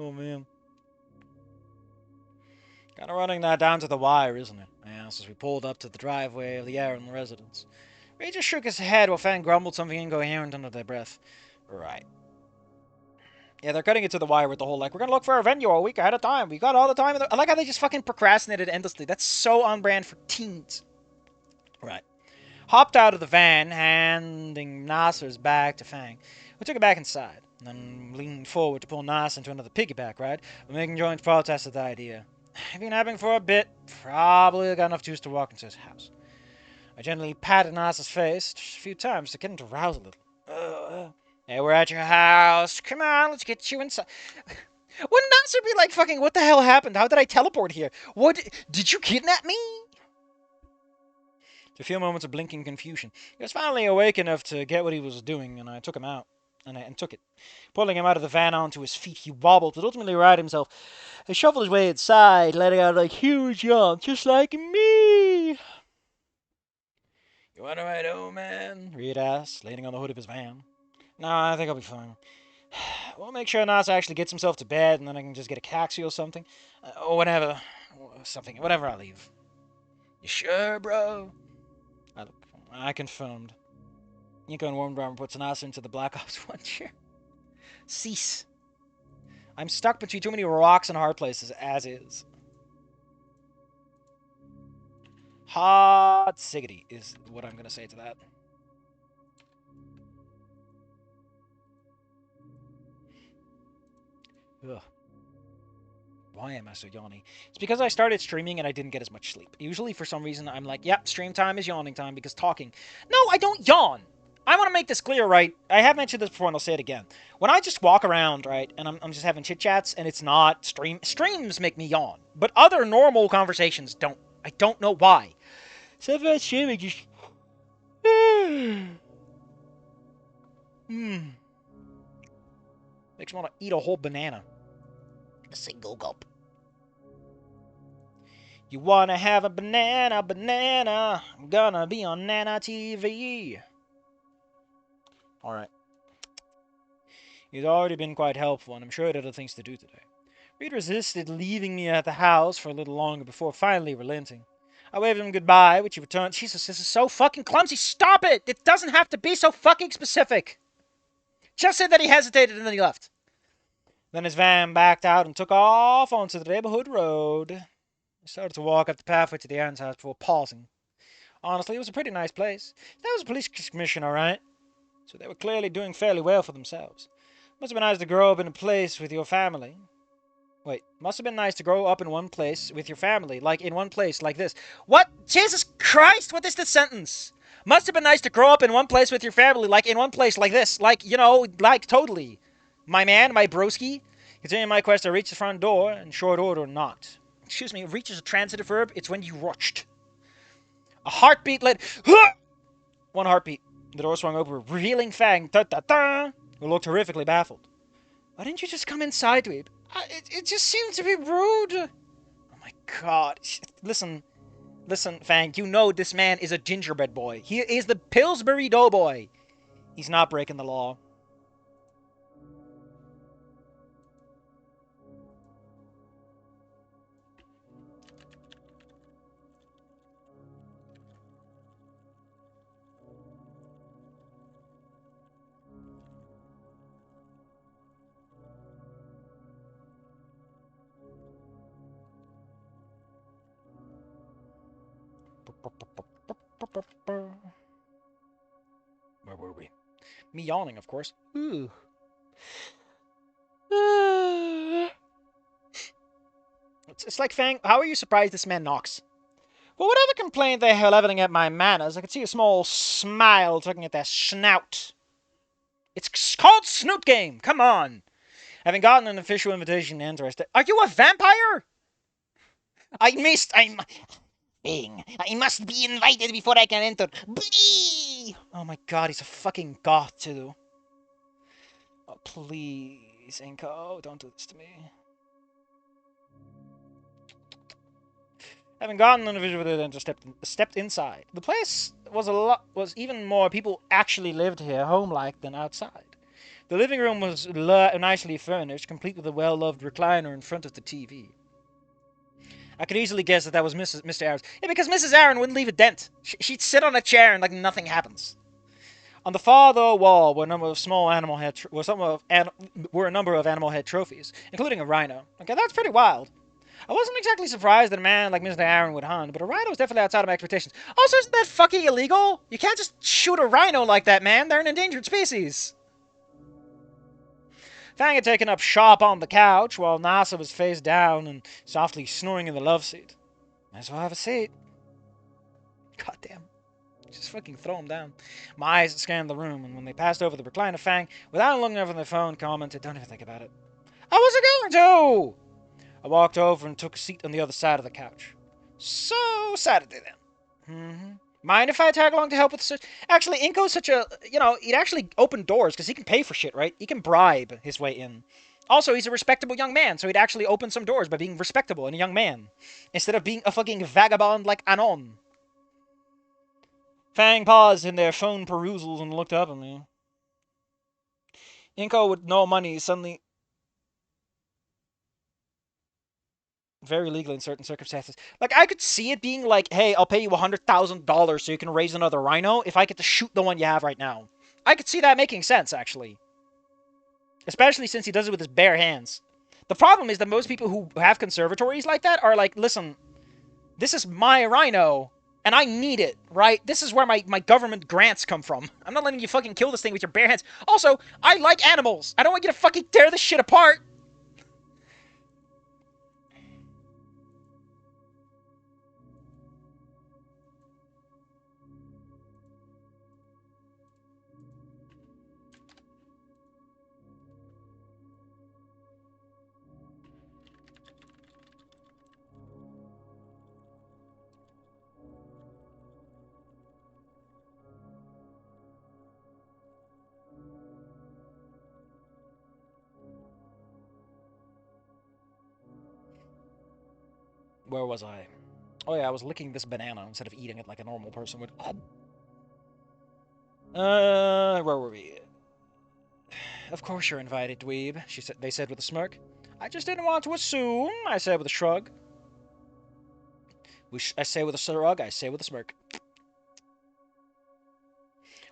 Oh, man. Kind of running that down to the wire, isn't it? I asked as we pulled up to the driveway of the Aaron residence. Ray just shook his head while Fang grumbled something incoherent under their breath. Right. Yeah, they're cutting it to the wire with the whole, like, we're gonna look for a venue a week ahead of time. We got all the time. I like how they just fucking procrastinated endlessly. That's so on brand for teens. Right. Hopped out of the van, handing Nasser's bag to Fang. We took it back inside, and then leaned forward to pull Nasser into another piggyback ride, but making joint protest at the idea. I've been napping for a bit. Probably got enough juice to walk into his house. I gently patted Nasser's face just a few times to get him to rouse a little. Hey, we're at your house. Come on, let's get you inside. Wouldn't Nasser be like, fucking, what the hell happened? How did I teleport here? What? Did you kidnap me? A few moments of blinking confusion. He was finally awake enough to get what he was doing, and I took him out. And took it. Pulling him out of the van onto his feet, he wobbled, but ultimately righted himself. He shuffled his way inside, letting out a huge yawn, just like me. You want to ride home, man? Reed asked, leaning on the hood of his van. No, I think I'll be fine. We'll make sure Nas actually gets himself to bed, and then I can just get a taxi or something. Or whatever. Whatever I leave. You sure, bro? I confirmed. Nico and Wormbrummer puts Nas into the Black Ops 1 chair. Cease. I'm stuck between too many rocks and hard places, as is. Hot siggity is what I'm going to say to that. Ugh. Why am I so yawny? It's because I started streaming and I didn't get as much sleep. Usually, for some reason, I'm like, yep, stream time is yawning time because talking. No, I don't yawn! I want to make this clear, right? I have mentioned this before and I'll say it again. When I just walk around, right, and I'm just having chit-chats and it's not streams make me yawn. But other normal conversations don't. I don't know why. So if I stream, I just... Makes me want to eat a whole banana. A single gulp. You wanna have a banana, banana. I'm gonna be on Nana TV. Alright. He's already been quite helpful, and I'm sure he had other things to do today. Reed resisted leaving me at the house for a little longer before finally relenting. I waved him goodbye, which he returned. Jesus, this is so fucking clumsy. Stop it! It doesn't have to be so fucking specific. Just said that he hesitated and then he left. Then his van backed out and took off onto the neighborhood road. I started to walk up the pathway to the aunt's house before pausing. Honestly, it was a pretty nice place. That was a police commission, alright. So they were clearly doing fairly well for themselves. Must have been nice to grow up in a place with your family. Wait, must have been nice to grow up in one place with your family, like in one place like this. What? Jesus Christ, what is this sentence? Must have been nice to grow up in one place with your family, like in one place like this. Like, you know, like totally. My man, my broski. Continuing my quest, I reached the front door, in short order, knocked. Excuse me, reach is a transitive verb. It's when you rushed. A heartbeat led... One heartbeat. The door swung open, revealing Fang, who looked horrifically baffled. Why didn't you just come inside, Dweeb? It just seemed to be rude. Oh my god. Listen, Fang, you know this man is a gingerbread boy. He is the Pillsbury Doughboy. He's not breaking the law. Where were we? Me yawning, of course. Ooh. It's like, Fang, how are you surprised this man knocks? Well, whatever complaint they are leveling at my manners, I could see a small smile tugging at their snout. It's called Snoot Game, come on! Having gotten an official invitation to enter, are you a vampire? I must be invited before I can enter. Blee! Oh my god, he's a fucking goth, too. Oh, please, Inko, don't do this to me. Having gotten an individual with it, stepped inside. The place was even more people actually lived here, home-like, than outside. The living room was nicely furnished, complete with a well-loved recliner in front of the TV. I could easily guess that was Mr. Aaron's. Yeah, because Mrs. Aaron wouldn't leave a dent. She'd sit on a chair and like nothing happens. On the far though wall were a number of small animal head were a number of animal head trophies, including a rhino. Okay, that's pretty wild. I wasn't exactly surprised that a man like Mr. Aaron would hunt, but a rhino was definitely outside of my expectations. Also, isn't that fucking illegal? You can't just shoot a rhino like that, man. They're an endangered species. Fang had taken up shop on the couch, while Nasa was face down and softly snoring in the love seat. Might as well have a seat. Goddamn. Just fucking throw him down. My eyes scanned the room, and when they passed over the recliner, Fang, without looking over their phone, commented, "Don't even think about it." I wasn't going to! I walked over and took a seat on the other side of the couch. So, Saturday then. Mind if I tag along to help with the search? Actually, Inko's such a, he'd actually open doors, because he can pay for shit, right? He can bribe his way in. Also, he's a respectable young man, so he'd actually open some doors by being respectable and a young man, instead of being a fucking vagabond like Anon. Fang paused in their phone perusals and looked up at me. Inko with no money suddenly... Very legal in certain circumstances. Like, I could see it being like, hey, I'll pay you $100,000 so you can raise another rhino if I get to shoot the one you have right now. I could see that making sense, actually. Especially since he does it with his bare hands. The problem is that most people who have conservatories like that are like, listen, this is my rhino, and I need it, right? This is where my government grants come from. I'm not letting you fucking kill this thing with your bare hands. Also, I like animals. I don't want you to fucking tear this shit apart. Where was I? Oh yeah, I was licking this banana instead of eating it like a normal person would. Where were we? Of course you're invited, dweeb, they said with a smirk. I just didn't want to assume, I said with a shrug. I say with a shrug, I say with a smirk.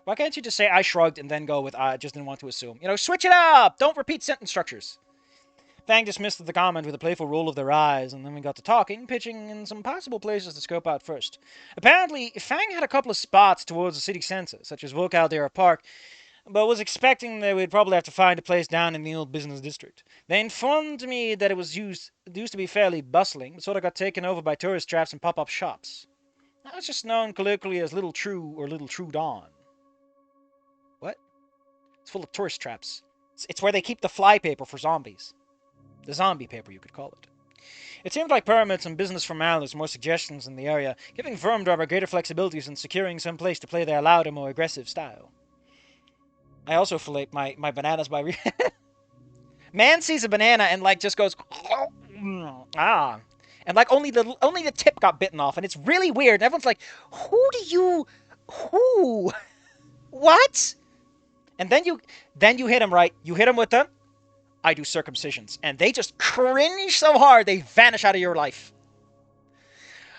Why can't you just say I shrugged and then go with I just didn't want to assume? Switch it up! Don't repeat sentence structures. Fang dismissed the comment with a playful roll of their eyes, and then we got to talking, pitching in some possible places to scope out first. Apparently, Fang had a couple of spots towards the city center, such as Caldera Park, but was expecting that we'd probably have to find a place down in the old business district. They informed me that it used to be fairly bustling, but sort of got taken over by tourist traps and pop-up shops. That was just known colloquially as Little True or Little True Dawn. What? It's full of tourist traps. It's where they keep the fly paper for zombies. The zombie paper, you could call it. It seemed like permits and business formalities were more suggestions in the area, giving firm driver greater flexibilities in securing some place to play their louder, more aggressive style. I also fillet my bananas by... Man sees a banana and, like, just goes... ah. And, like, only the tip got bitten off, and it's really weird. And everyone's like, who? What? And then you hit him, right? You hit him with the... I do circumcisions. And they just cringe so hard, they vanish out of your life.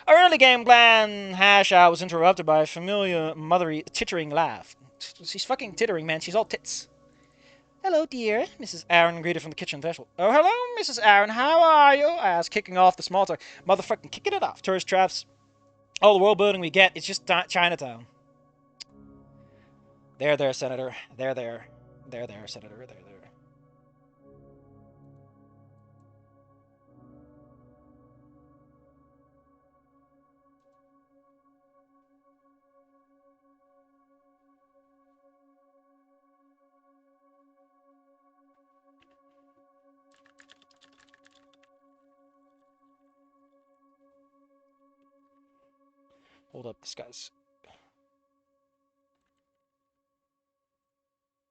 Our early game plan hash-out was interrupted by a familiar, mothery, tittering laugh. She's fucking tittering, man. She's all tits. Hello, dear, Mrs. Aaron greeted from the kitchen threshold. Oh, hello, Mrs. Aaron. How are you? I asked, kicking off the small talk. Motherfucking kicking it off. Tourist traps. All the world building we get, it's just Chinatown. There, Senator. There, Senator. There. Hold up, this guy's...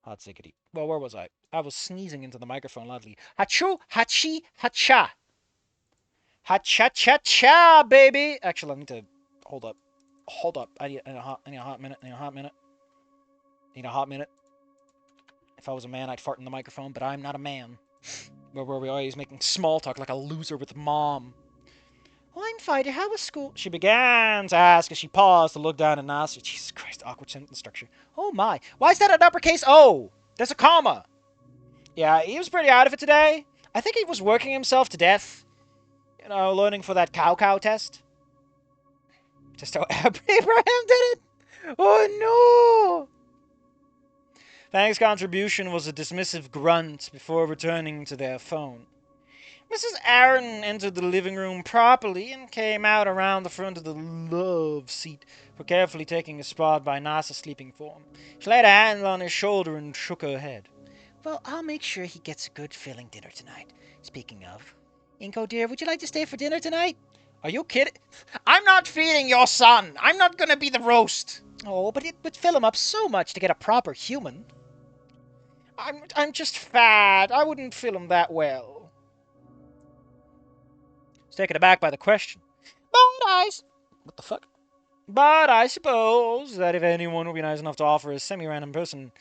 Hot ziggity. Well, where was I? I was sneezing into the microphone loudly. Hachu, hachi, hacha. Hacha-cha-cha, baby! Actually, I need to... Hold up. I need a hot minute. If I was a man, I'd fart in the microphone, but I'm not a man. Where were we always making small talk like a loser with mom? Well, I'm fine. How was school? She began to ask as she paused to look down at Nasser. Jesus Christ, awkward sentence structure. Oh my. Why is that an uppercase O? There's a comma. Yeah, he was pretty out of it today. I think he was working himself to death. You know, learning for that cow test. Just how Abraham did it. Oh no! Fang's contribution was a dismissive grunt before returning to their phone. Mrs. Aaron entered the living room properly and came out around the front of the love seat for carefully taking a spot by Nasa's sleeping form. She laid a hand on his shoulder and shook her head. Well, I'll make sure he gets a good filling dinner tonight. Speaking of, Inko dear, would you like to stay for dinner tonight? Are you kidding? I'm not feeding your son. I'm not gonna be the roast. Oh, but it would fill him up so much to get a proper human. I'm just fat. I wouldn't fill him that well. Was taken aback by the question. What the fuck? But I suppose that if anyone would be nice enough to offer a semi-random person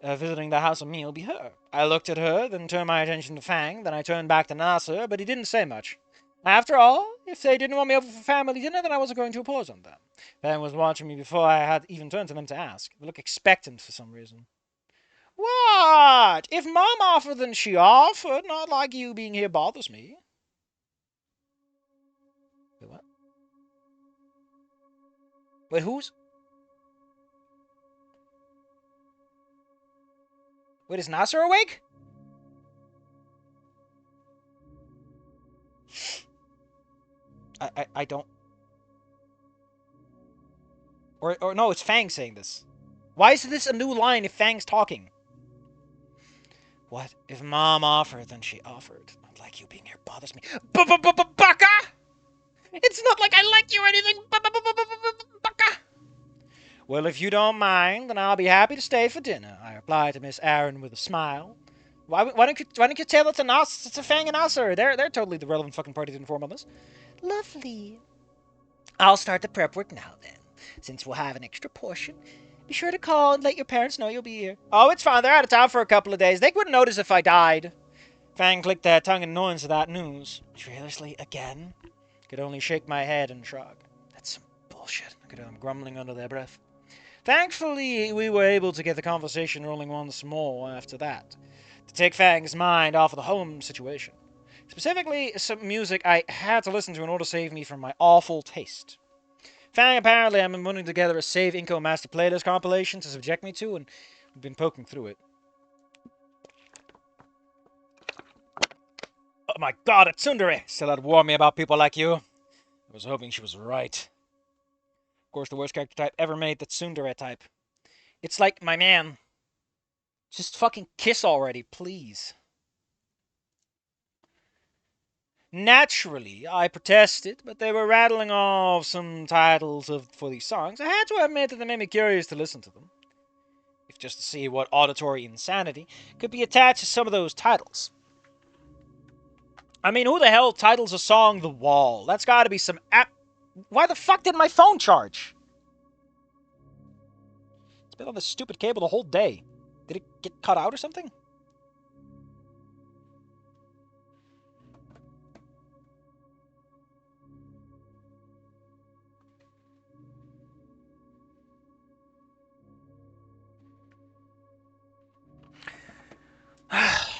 visiting the house a meal, be her. I looked at her, then turned my attention to Fang, then I turned back to Nasser, but he didn't say much. After all, if they didn't want me over for family dinner, then I wasn't going to oppose on them. Fang was watching me before I had even turned to them to ask. They looked expectant for some reason. What? If Mom offered, then she offered. Not like you being here bothers me. Wait, what? Wait, who's? Wait, is Nasser awake? I don't... Or no, it's Fang saying this. Why is this a new line if Fang's talking? What? If Mom offered, then she offered. Not like you being here bothers me. Baka! It's not like I like you or anything. Baka! Well, if you don't mind, then I'll be happy to stay for dinner, I replied to Miss Aaron with a smile. Why don't you tell it to Nas, to Fang and Nasser? They're totally the relevant fucking party to inform on this. Lovely. I'll start the prep work now then, since we'll have an extra portion. Be sure to call and let your parents know you'll be here. Oh, it's fine. They're out of town for a couple of days. They wouldn't notice if I died. Fang clicked their tongue in annoyance at that news. Seriously, again? Could only shake my head and shrug. That's some bullshit. I could hear them grumbling under their breath. Thankfully, we were able to get the conversation rolling once more after that, to take Fang's mind off of the home situation. Specifically, some music I had to listen to in order to save me from my awful taste. Fang apparently had been putting together a Save Inco Master Playlist compilation to subject me to, and we've been poking through it. Oh my god, it's Tsundere! Still had warned me about people like you. I was hoping she was right. Of course, the worst character type ever made, the Tsundere type. It's like, my man, just fucking kiss already, please. Naturally, I protested, but they were rattling off some titles for these songs. I had to admit that they made me curious to listen to them, if just to see what auditory insanity could be attached to some of those titles. I mean, who the hell titles a song The Wall? That's gotta be some app... Why the fuck did my phone charge? It's been on this stupid cable the whole day. Did it get cut out or something?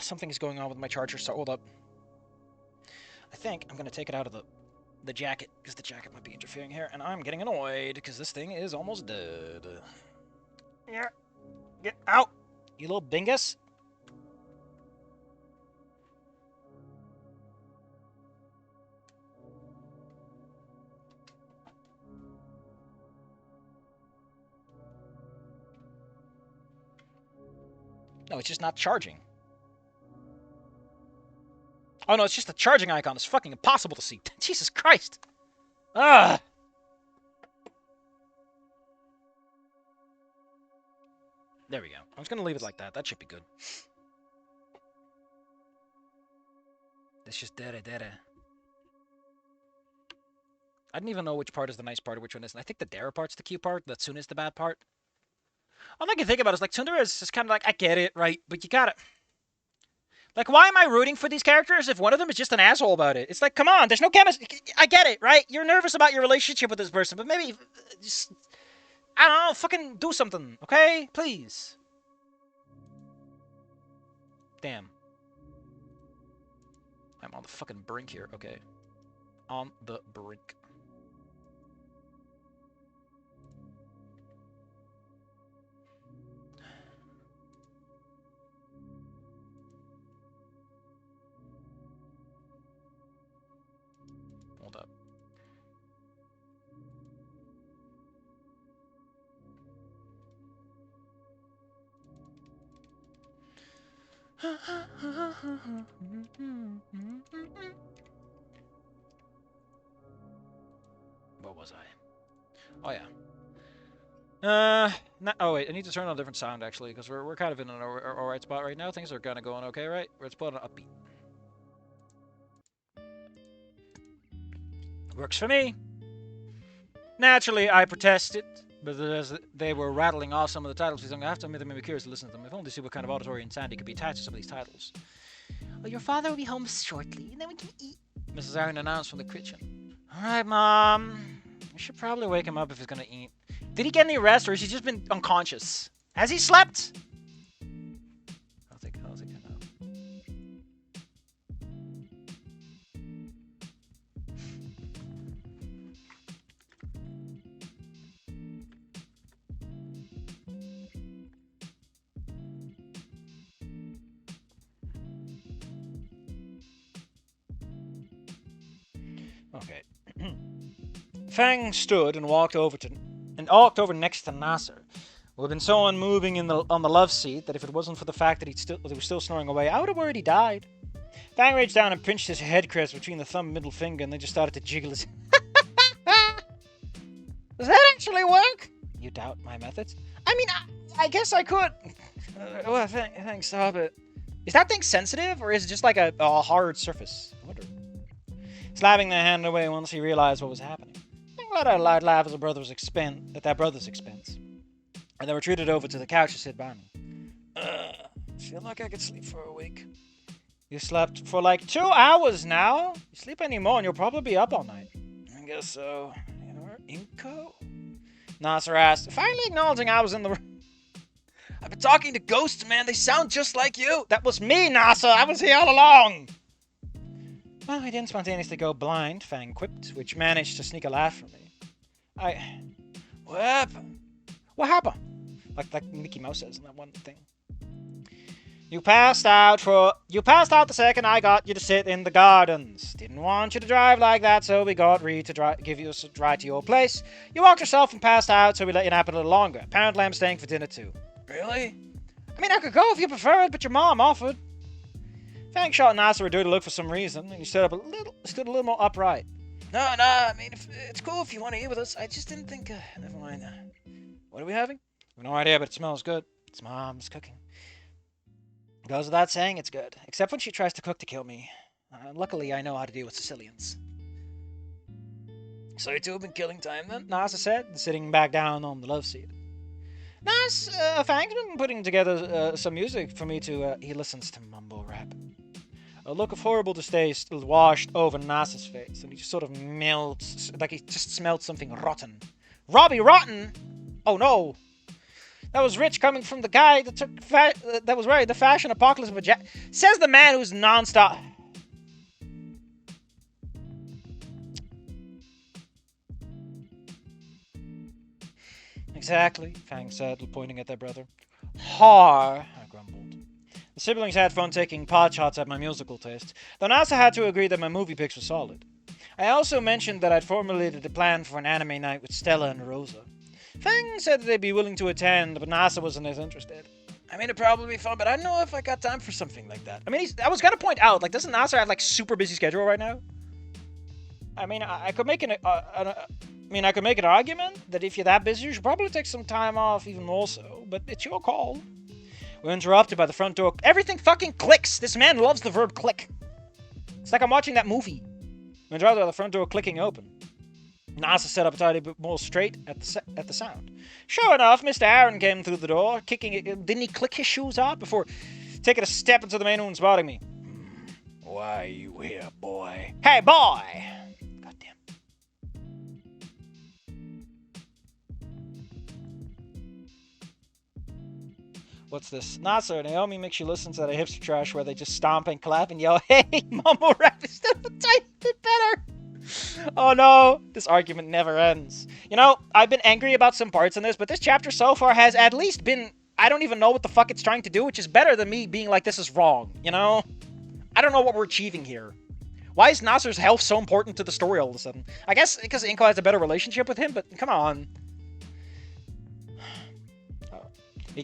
Something's going on with my charger, so hold up. I think I'm gonna take it out of the jacket, because the jacket might be interfering here, and I'm getting annoyed, because this thing is almost dead. Yeah. Get out, you little bingus. No, it's just not charging. Oh no, it's just the charging icon. It's fucking impossible to see. Jesus Christ. Ah. There we go. I'm just gonna leave it like that. That should be good. It's just dere. I didn't even know which part is the nice part or which one isn't. I think the dere part's the cute part. The Tsune is the bad part. All I can think about is like Tsundere is just kind of like, I get it, right? But you gotta. Like, why am I rooting for these characters if one of them is just an asshole about it? It's like, come on, there's no chemistry. I get it, right? You're nervous about your relationship with this person, but maybe just, I don't know, fucking do something, okay? Please. Damn. I'm on the fucking brink here, okay. On the brink. Hold up. What was I? Oh yeah. Oh wait, I need to turn on a different sound actually, because we're kind of in an alright spot right now. Things are kind of going okay, right? Let's put on an upbeat. Works for me. Naturally, I protested, but as they were rattling off some of the titles, I have to admit, I'm curious to listen to them. If only to see what kind of auditory insanity could be attached to some of these titles. Well, your father will be home shortly, and then we can eat. Mrs. Aaron announced from the kitchen. All right, Mom. We should probably wake him up if he's gonna eat. Did he get any rest, or has he just been unconscious? Has he slept? I'll think I know. Okay. Fang stood and walked over next to Nasser, who had been so unmoving on the love seat that if it wasn't for the fact that he was still snoring away, I would have worried he died. Fang reached down and pinched his head crest between the thumb and middle finger, and then just started to jiggle his. Does that actually work? You doubt my methods? I mean, I guess I could. Well, thanks. Stop it. Is that thing sensitive, or is it just like a hard surface? I wonder. Slapping the hand away once he realized what was happening. I'm glad I lied laugh at that brother's expense. And they retreated over to the couch to sit by me. Feel like I could sleep for a week. You slept for like 2 hours now? You sleep anymore and you'll probably be up all night. I guess so. You're Inko? Nasser asked, finally acknowledging I was in the room. I've been talking to ghosts, man. They sound just like you. That was me, Nasser. I was here all along. Well, I didn't spontaneously go blind, Fang quipped, which managed to sneak a laugh from me. What happened? What happened? Like Mickey Mouse says in that one thing. You passed out the second I got you to sit in the gardens. Didn't want you to drive like that, so we got Reed to give you a ride to your place. You walked yourself and passed out, so we let you nap a little longer. Apparently I'm staying for dinner too. Really? I mean, I could go if you prefer it, but your mom offered. Fang shot Nasser a dirty look for some reason, and he stood a little more upright. No, I mean, it's cool if you want to eat with us. I just didn't think, never mind. What are we having? I have no idea, but it smells good. It's Mom's cooking. Goes without saying it's good, except when she tries to cook to kill me. Luckily, I know how to deal with Sicilians. So you two have been killing time then? Nasser said, sitting back down on the love seat. Fang's been putting together some music for me to, he listens to mumble rap. A look of horrible distaste washed over Nasser's face, and he just sort of melts, like he just smelled something rotten. Robbie Rotten? Oh no! That was rich coming from the guy that took that was right, the fashion apocalypse of a says the man who's non-stop. Exactly, Fang said, pointing at their brother. Har, I grumbled. The siblings had fun taking pot shots at my musical taste, though Nasser had to agree that my movie picks were solid. I also mentioned that I'd formulated a plan for an anime night with Stella and Rosa. Fang said that they'd be willing to attend, but Nasser wasn't as interested. I mean, it'd probably be fun, but I don't know if I got time for something like that. I mean, I was gonna point out, like, doesn't Nasser have, like, super busy schedule right now? I mean, I could make I could make an argument that if you're that busy, you should probably take some time off even more so, but it's your call. We're interrupted by the front door. Everything fucking clicks! This man loves the verb click. It's like I'm watching that movie. We're interrupted by the front door clicking open. Nasa sat up a tiny bit more straight at the sound. Sure enough, Mr. Aaron came through the door, kicking it. Didn't he click his shoes off before taking a step into the main room and spotting me? Why are you here, boy? Hey, boy! Goddamn. What's this? Nasa, Naomi makes you listen to that hipster trash where they just stomp and clap and yell, hey, mumble rap is still a tiny bit better. Oh no, this argument never ends. You know, I've been angry about some parts in this, but this chapter so far has at least been, I don't even know what the fuck it's trying to do, which is better than me being like, this is wrong, you know? I don't know what we're achieving here. Why is Nasser's health so important to the story all of a sudden? I guess because Inko has a better relationship with him, but come on.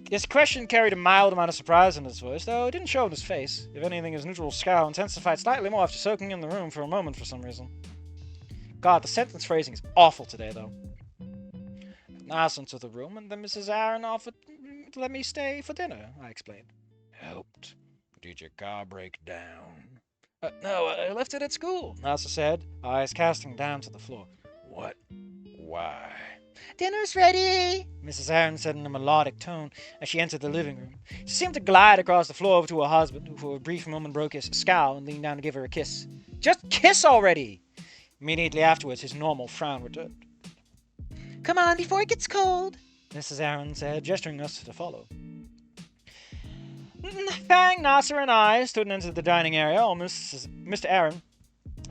His question carried a mild amount of surprise in his voice, though it didn't show in his face. If anything, his neutral scowl intensified slightly more after soaking in the room for a moment for some reason. God, the sentence phrasing is awful today, though. Nas into the room, and then Mrs. Aaron offered to let me stay for dinner, I explained. Helped. Did your car break down? No, I left it at school, Nasa said, eyes casting down to the floor. What? Why? Dinner's ready, Mrs. Aaron said in a melodic tone as she entered the living room. She seemed to glide across the floor over to her husband, who for a brief moment broke his scowl and leaned down to give her a kiss. Just kiss already! Immediately afterwards, his normal frown returned. Come on, before it gets cold, Mrs. Aaron said, gesturing us to follow. Fang, Nasser, and I stood into the dining area, while Mr. Aaron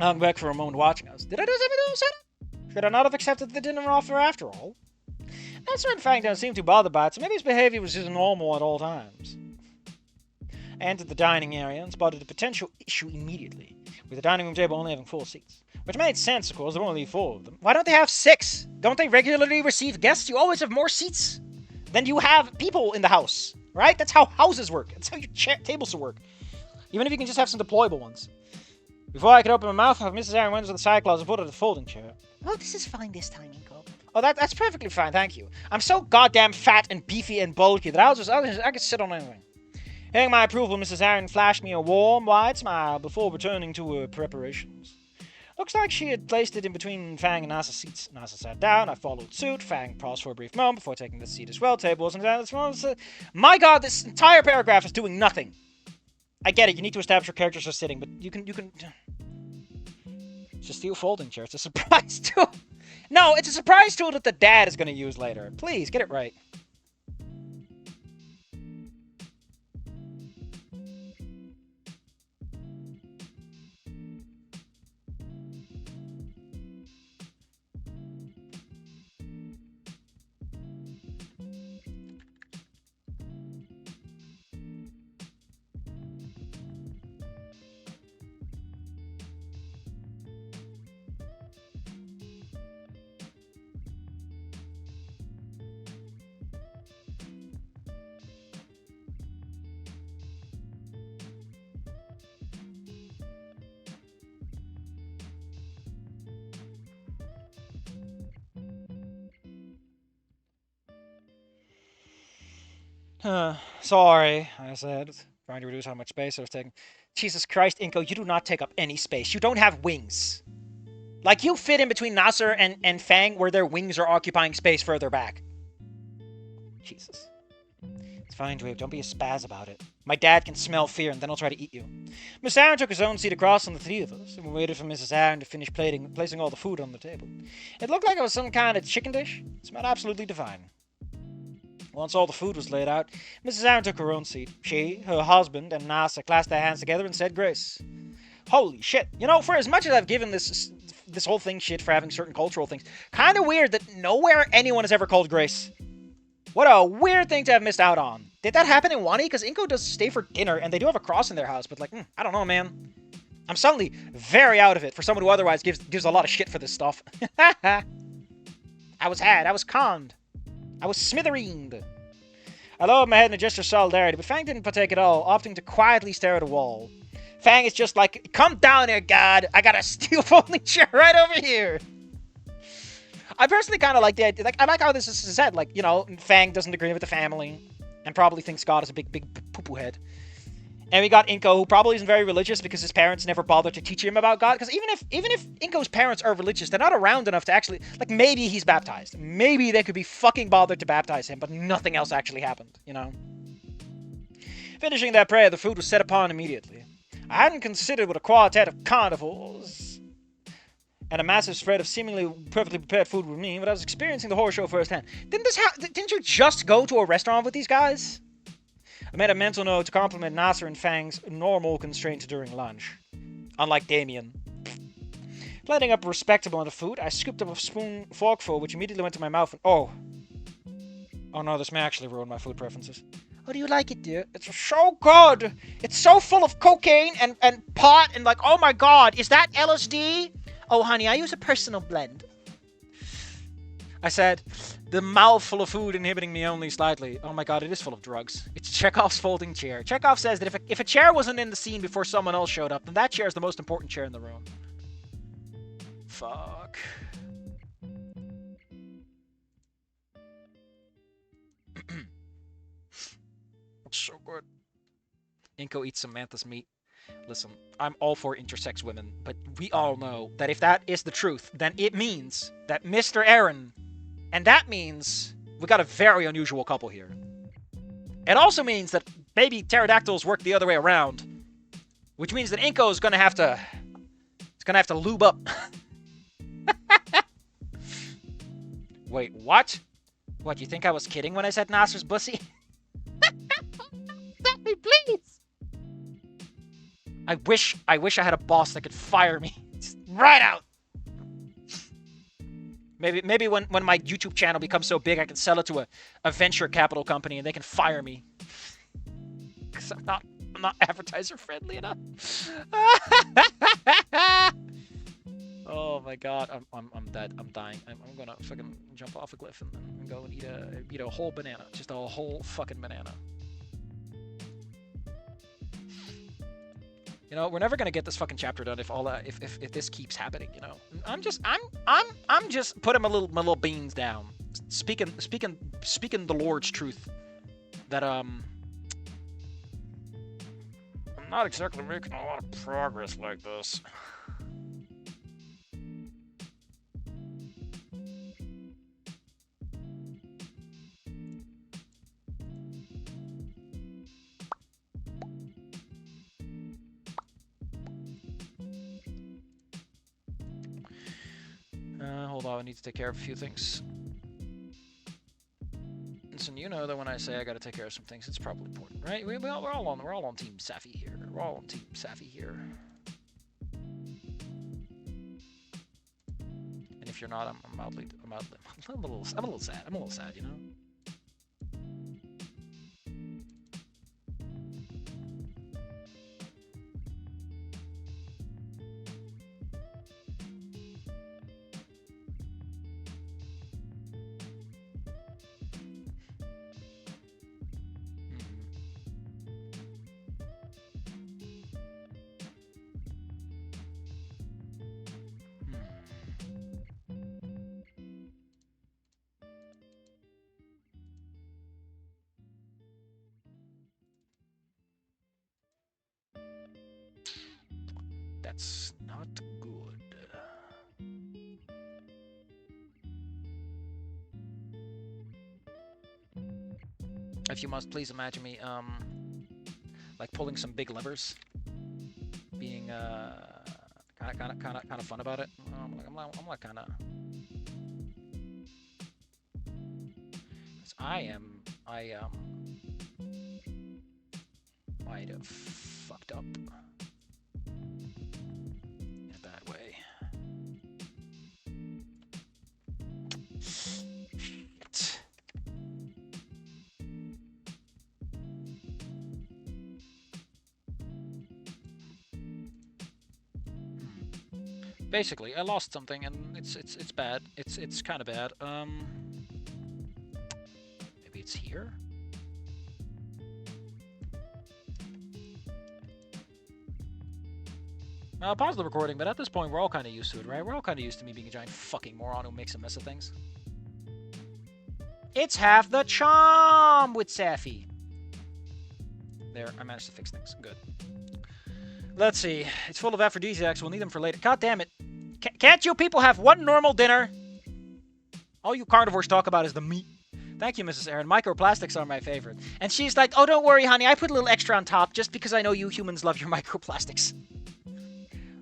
hung back for a moment watching us. Did I do something to upset him? Should I not have accepted the dinner offer after all? Nasser and Fang don't seem too bothered by it, so maybe his behavior was just normal at all times. I entered the dining area and spotted a potential issue immediately, with the dining room table only having 4 seats. Which made sense, of course, there were only 4 of them. Why don't they have 6? Don't they regularly receive guests? You always have more seats than you have people in the house, right? That's how houses work. That's how your tables work. Even if you can just have some deployable ones. Before I could open my mouth, Mrs. Aaron went to the side closet and put it in a folding chair. Oh, this is fine this time, Inko. Oh, that's perfectly fine, thank you. I'm so goddamn fat and beefy and bulky that I can sit on anything. Hearing my approval, Mrs. Aaron flashed me a warm, wide smile before returning to her preparations. Looks like she had placed it in between Fang and Nasa's seats. Nasa sat down, I followed suit. Fang paused for a brief moment before taking the seat as well. Table wasn't down. My god, this entire paragraph is doing nothing. I get it, you need to establish your characters are sitting, but you can... It's a steel folding chair. It's a surprise tool. No, it's a surprise tool that the dad is going to use later. Please, get it right. Sorry, I said, trying to reduce how much space I was taking. Jesus Christ, Inko, you do not take up any space. You don't have wings. Like, you fit in between Nasser and Fang where their wings are occupying space further back. Jesus. It's fine, Dweeb. Don't be a spaz about it. My dad can smell fear, and then he'll try to eat you. Miss Aaron took his own seat across from the 3 of us, and we waited for Mrs. Aaron to finish placing all the food on the table. It looked like it was some kind of chicken dish. It smelled absolutely divine. Once all the food was laid out, Mrs. Aaron took her own seat. She, her husband, and Nasa clasped their hands together and said grace. Holy shit. You know, for as much as I've given this whole thing shit for having certain cultural things, kind of weird that nowhere anyone has ever called grace. What a weird thing to have missed out on. Did that happen in Wani? Because Inko does stay for dinner, and they do have a cross in their house, but like, I don't know, man. I'm suddenly very out of it for someone who otherwise gives a lot of shit for this stuff. I was conned. I was smithereened. I lowered my head in a gesture of solidarity, but Fang didn't partake at all, opting to quietly stare at a wall. Fang is just like, come down here, God. I got a steel folding chair right over here. I personally kind of like the idea. Like, I like how this is said. Like, you know, Fang doesn't agree with the family and probably thinks God is a big poo-poo head. And we got Inko, who probably isn't very religious because his parents never bothered to teach him about God. Because even if Inko's parents are religious, they're not around enough to actually, like, maybe he's baptized. Maybe they could be fucking bothered to baptize him, but nothing else actually happened, you know? Finishing that prayer, the food was set upon immediately. I hadn't considered what a quartet of carnivores and a massive spread of seemingly perfectly prepared food would mean, but I was experiencing the horror show firsthand. Didn't you just go to a restaurant with these guys? I made a mental note to compliment Nasser and Fang's normal constraints during lunch. Unlike Damien. Lighting up a respectable amount of food, I scooped up a forkful, which immediately went to my mouth and... Oh no, this may actually ruin my food preferences. How do you like it, dear? It's so good! It's so full of cocaine and pot and like, oh my god, is that LSD? Oh, honey, I use a personal blend. I said, the mouthful of food inhibiting me only slightly. Oh my god, it is full of drugs. It's Chekhov's folding chair. Chekhov says that if a chair wasn't in the scene before someone else showed up, then that chair is the most important chair in the room. Fuck. It's so good. Inko eats Samantha's meat. Listen, I'm all for intersex women, but we all know that if that is the truth, then it means that Mr. Aaron... And that means we got a very unusual couple here. It also means that baby pterodactyls work the other way around, which means that Inko is gonna have to lube up. Wait, what? What, you think I was kidding when I said Nasser's pussy? Stop me, please. I wish I had a boss that could fire me. Just right out. Maybe when my YouTube channel becomes so big, I can sell it to a venture capital company and they can fire me. Because I'm not advertiser friendly enough. Oh my god, I'm dead. I'm dying. I'm gonna fucking jump off a cliff and go and eat a whole banana. Just a whole fucking banana. You know, we're never gonna get this fucking chapter done if this keeps happening. You know, I'm just putting my little beans down, speaking the Lord's truth. That I'm not exactly making a lot of progress like this. Hold on, I need to take care of a few things. Listen, you know that when I say I gotta take care of some things, it's probably important, right? We're all on Team Safi here. We're all on Team Safi here. And if you're not, I'm a little sad. I'm a little sad, you know. That's not good. If you must please imagine me, like pulling some big levers, being kind of fun about it. I'm like kind of. I might have fucked up. Basically, I lost something, and it's bad. It's kind of bad. Maybe it's here. I'll pause the recording, but at this point, we're all kind of used to it, right? We're all kind of used to me being a giant fucking moron who makes a mess of things. It's half the charm with Safi. There, I managed to fix things. Good. Let's see. It's full of aphrodisiacs. We'll need them for later. God damn it. Can't you people have one normal dinner? All you carnivores talk about is the meat. Thank you, Mrs. Aaron. Microplastics are my favorite. And she's like, oh, don't worry, honey. I put a little extra on top just because I know you humans love your microplastics.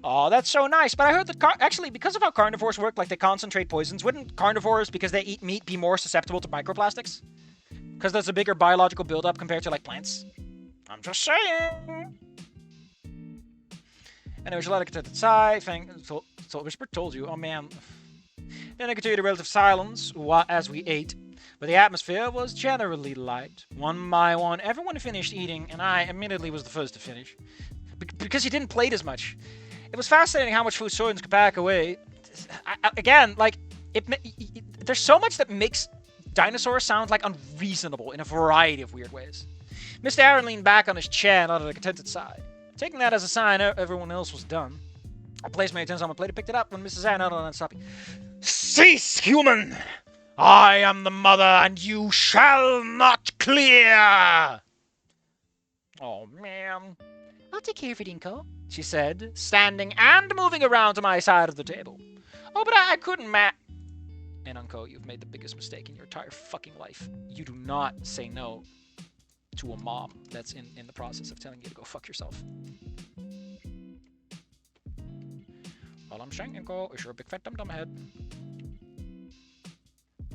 Oh, that's so nice. But I heard that, actually, because of how carnivores work, like they concentrate poisons, wouldn't carnivores, because they eat meat, be more susceptible to microplastics? Because there's a bigger biological buildup compared to, like, plants? I'm just saying. Anyway, she'll let it get to the side. So Whisper told you. Oh, man. Then I continued a relative silence as we ate. But the atmosphere was generally light. One by one, everyone finished eating, and I admittedly was the first to finish. Because you didn't plate as much. It was fascinating how much food Soylent could pack away. Again, like, there's so much that makes dinosaurs sound, like, unreasonable in a variety of weird ways. Mr. Aaron leaned back on his chair and nodded a contented sigh. Taking that as a sign, everyone else was done. I placed my utensils on my plate and picked it up when Mrs. Aaron nodded and stopped. Cease, human! I am the mother, and you shall not clear! Oh, man. I'll take care of it, Inko, she said, standing and moving around to my side of the table. Oh, but I couldn't And Unko, you've made the biggest mistake in your entire fucking life. You do not say no to a mom that's in the process of telling you to go fuck yourself. All I'm saying, Inko, is you're a big fat dum-dum head.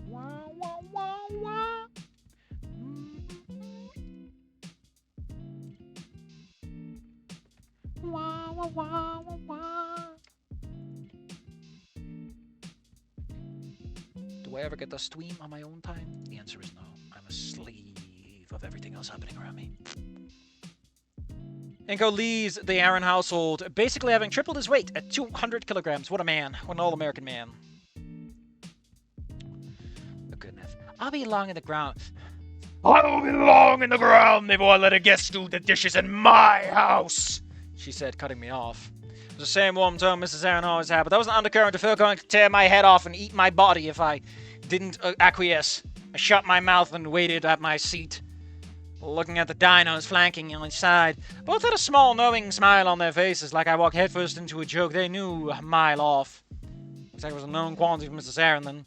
Wah, wah, wah, wah. Wah, wah, wah, wah, wah. Do I ever get to stream on my own time? The answer is no. I'm a slave of everything else happening around me. Inko leaves the Aaron household, basically having tripled his weight at 200 kilograms. What a man. What an all-American man. Good enough. I'll be along in the ground. I'll be long in the ground before I let a guest do the dishes in my house, she said, cutting me off. It was the same warm tone Mrs. Aaron always had, but that was an undercurrent of her going to tear my head off and eat my body if I didn't acquiesce. I shut my mouth and waited at my seat, looking at the dinos flanking on each side. Both had a small, knowing smile on their faces, like I walked headfirst into a joke they knew a mile off. Looks like it was a known quantity for Mrs. Aaron, then.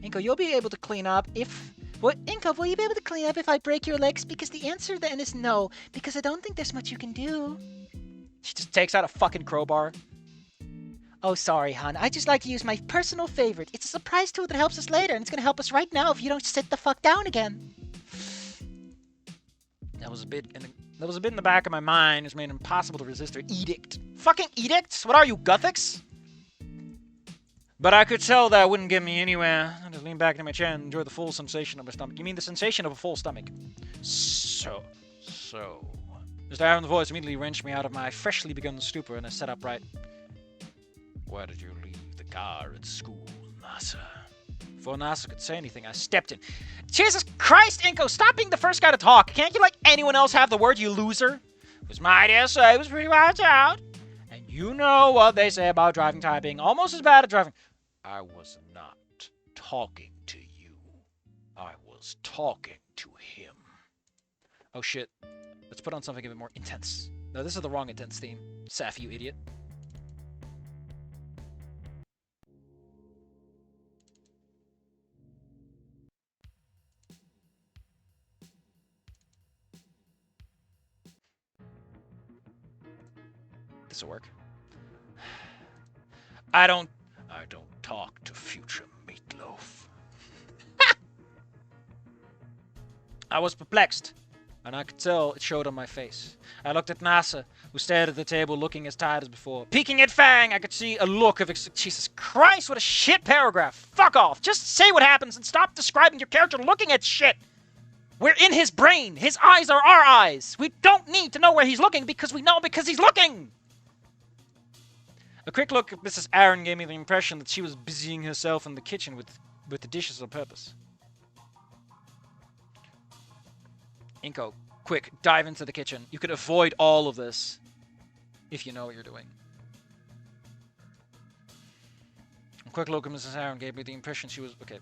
Inko, you'll be able to clean up if... What? Inko, will you be able to clean up if I break your legs? Because the answer then is no, because I don't think there's much you can do. She just takes out a fucking crowbar. Oh, sorry, hon. I just like to use my personal favorite. It's a surprise tool that helps us later, and it's going to help us right now if you don't sit the fuck down again. That was a bit in the back of my mind, which made it impossible to resist her edict. Fucking edicts? What are you, Gothics? But I could tell that wouldn't get me anywhere. I just leaned back into my chair and enjoyed the full sensation of my stomach. You mean the sensation of a full stomach? So. Mr. Aaron's voice immediately wrenched me out of my freshly begun stupor, and I sat upright. Where did you leave the car at school, Nasa? Before Nasa could say anything, I stepped in. Jesus Christ, Inko, stop being the first guy to talk. Can't you, like anyone else, have the word, you loser? It was my idea, so it was pretty wild out. And you know what they say about driving time being almost as bad as driving. I was not talking to you. I was talking to him. Oh shit. Let's put on something a bit more intense. No, this is the wrong intense theme. Saf, you idiot. This'll work. I don't talk to future meatloaf. I was perplexed, and I could tell it showed on my face. I looked at Nasa, who stared at the table looking as tired as before. Peeking at Fang, I could see a look of Jesus Christ, what a shit paragraph. Fuck off. Just say what happens and stop describing your character looking at shit. We're in his brain. His eyes are our eyes. We don't need to know where he's looking because we know because he's looking. A quick look at Mrs. Aaron gave me the impression that she was busying herself in the kitchen with the dishes on purpose. Inko, quick, dive into the kitchen. You could avoid all of this if you know what you're doing. A quick look at Mrs. Aaron gave me the impression she was... Okay.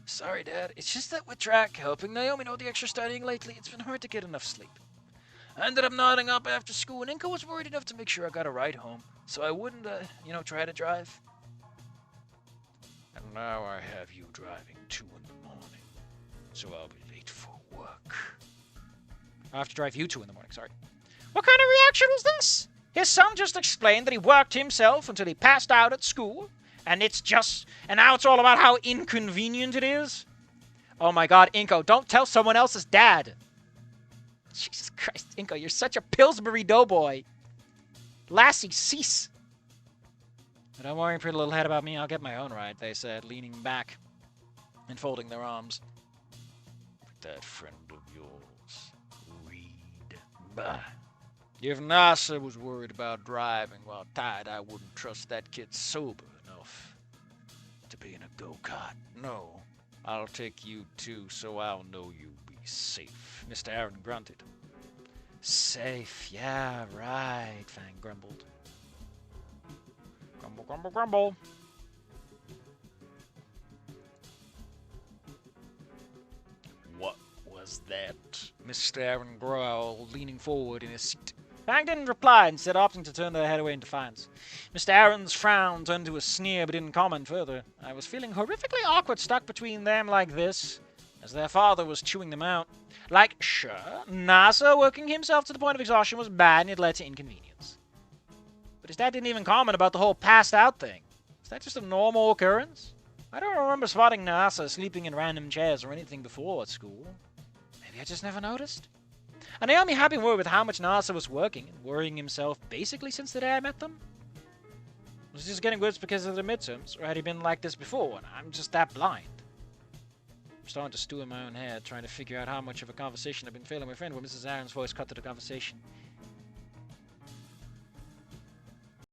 Sorry, Dad. It's just that with track, helping Naomi know the extra studying lately, it's been hard to get enough sleep. I ended up nodding up after school, and Inka was worried enough to make sure I got a ride home, so I wouldn't, try to drive. And now I have you driving 2 in the morning, so I'll be late for work. I have to drive you 2 in the morning, sorry. What kind of reaction was this? His son just explained that he worked himself until he passed out at school, and now it's all about how inconvenient it is? Oh my god, Inko, don't tell someone else's dad. Jesus Christ, Inko, you're such a Pillsbury doughboy. Lassie, cease. Don't worry, pretty little head, about me. I'll get my own ride, they said, leaning back and folding their arms. That friend of yours, Reed. Bah. If Nasa was worried about driving while tied, I wouldn't trust that kid sober enough to be in a go-kart. No, I'll take you too, so I'll know you'll be safe. Mr. Aaron grunted. Safe, yeah, right, Fang grumbled. Grumble, grumble, grumble. What was that? Mr. Aaron growled, leaning forward in his seat. Fang didn't reply, instead opting to turn their head away in defiance. Mr. Aaron's frown turned to a sneer, but didn't comment further. I was feeling horrifically awkward stuck between them like this, as their father was chewing them out. Like, sure, Nasa working himself to the point of exhaustion was bad and it led to inconvenience. But his dad didn't even comment about the whole passed out thing. Is that just a normal occurrence? I don't remember spotting Nasa sleeping in random chairs or anything before at school. Maybe I just never noticed. And Naomi had been worried with how much Nasa was working and worrying himself basically since the day I met them. Was he just getting worse because of the midterms, or had he been like this before and I'm just that blind? I'm starting to stew in my own head, trying to figure out how much of a conversation I've been failing my friend when Mrs. Aaron's voice cut to the conversation.